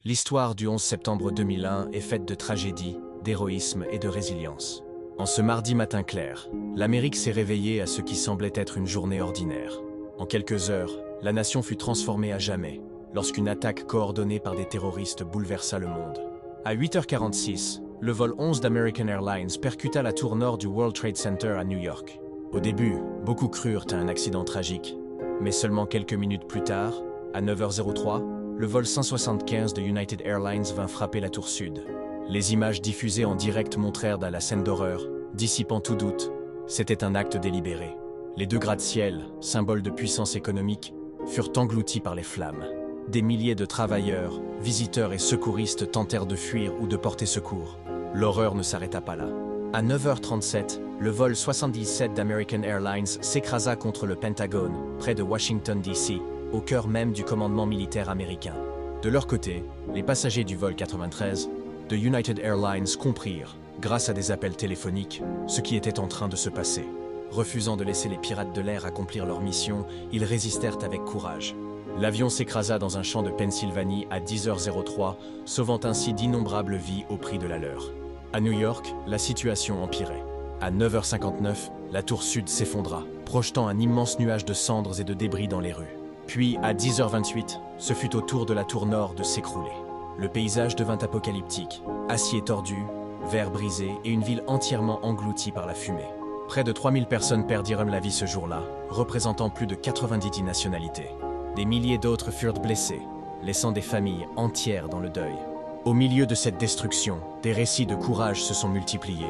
L'histoire du 11 septembre 2001 est faite de tragédie, d'héroïsme et de résilience. En ce mardi matin clair, l'Amérique s'est réveillée à ce qui semblait être une journée ordinaire. En quelques heures, la nation fut transformée à jamais, lorsqu'une attaque coordonnée par des terroristes bouleversa le monde. À 8h46, le vol 11 d'American Airlines percuta la tour nord du World Trade Center à New York. Au début, beaucoup crurent à un accident tragique. Mais seulement quelques minutes plus tard, à 9h03, le vol 175 de United Airlines vint frapper la tour sud. Les images diffusées en direct montrèrent la scène d'horreur, dissipant tout doute. C'était un acte délibéré. Les deux gratte-ciel, symboles de puissance économique, furent engloutis par les flammes. Des milliers de travailleurs, visiteurs et secouristes tentèrent de fuir ou de porter secours. L'horreur ne s'arrêta pas là. À 9h37, le vol 77 d'American Airlines s'écrasa contre le Pentagone, près de Washington D.C., au cœur même du commandement militaire américain. De leur côté, les passagers du vol 93 de United Airlines comprirent, grâce à des appels téléphoniques, ce qui était en train de se passer. Refusant de laisser les pirates de l'air accomplir leur mission, ils résistèrent avec courage. L'avion s'écrasa dans un champ de Pennsylvanie à 10h03, sauvant ainsi d'innombrables vies au prix de la leur. À New York, la situation empirait. À 9h59, la tour sud s'effondra, projetant un immense nuage de cendres et de débris dans les rues. Puis, à 10h28, ce fut au tour de la tour nord de s'écrouler. Le paysage devint apocalyptique, acier tordu, verre brisé et une ville entièrement engloutie par la fumée. Près de 3000 personnes perdirent la vie ce jour-là, représentant plus de 90 nationalités. Des milliers d'autres furent blessés, laissant des familles entières dans le deuil. Au milieu de cette destruction, des récits de courage se sont multipliés.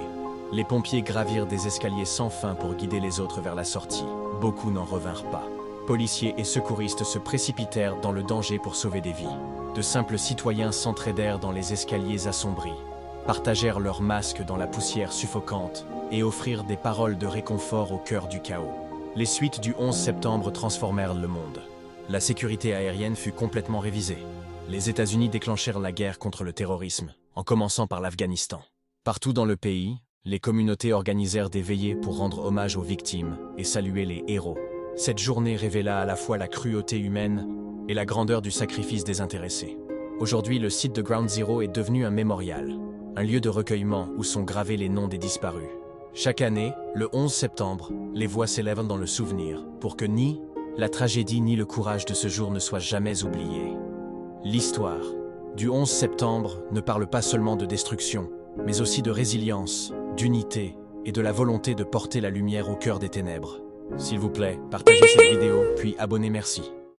Les pompiers gravirent des escaliers sans fin pour guider les autres vers la sortie. Beaucoup n'en revinrent pas. Policiers et secouristes se précipitèrent dans le danger pour sauver des vies. De simples citoyens s'entraidèrent dans les escaliers assombris, partagèrent leurs masques dans la poussière suffocante et offrirent des paroles de réconfort au cœur du chaos. Les suites du 11 septembre transformèrent le monde. La sécurité aérienne fut complètement révisée. Les États-Unis déclenchèrent la guerre contre le terrorisme, en commençant par l'Afghanistan. Partout dans le pays, les communautés organisèrent des veillées pour rendre hommage aux victimes et saluer les héros. Cette journée révéla à la fois la cruauté humaine et la grandeur du sacrifice désintéressé. Aujourd'hui, le site de Ground Zero est devenu un mémorial, un lieu de recueillement où sont gravés les noms des disparus. Chaque année, le 11 septembre, les voix s'élèvent dans le souvenir pour que ni la tragédie ni le courage de ce jour ne soient jamais oubliés. L'histoire du 11 septembre ne parle pas seulement de destruction, mais aussi de résilience, d'unité et de la volonté de porter la lumière au cœur des ténèbres. S'il vous plaît, partagez cette vidéo, puis abonnez, merci.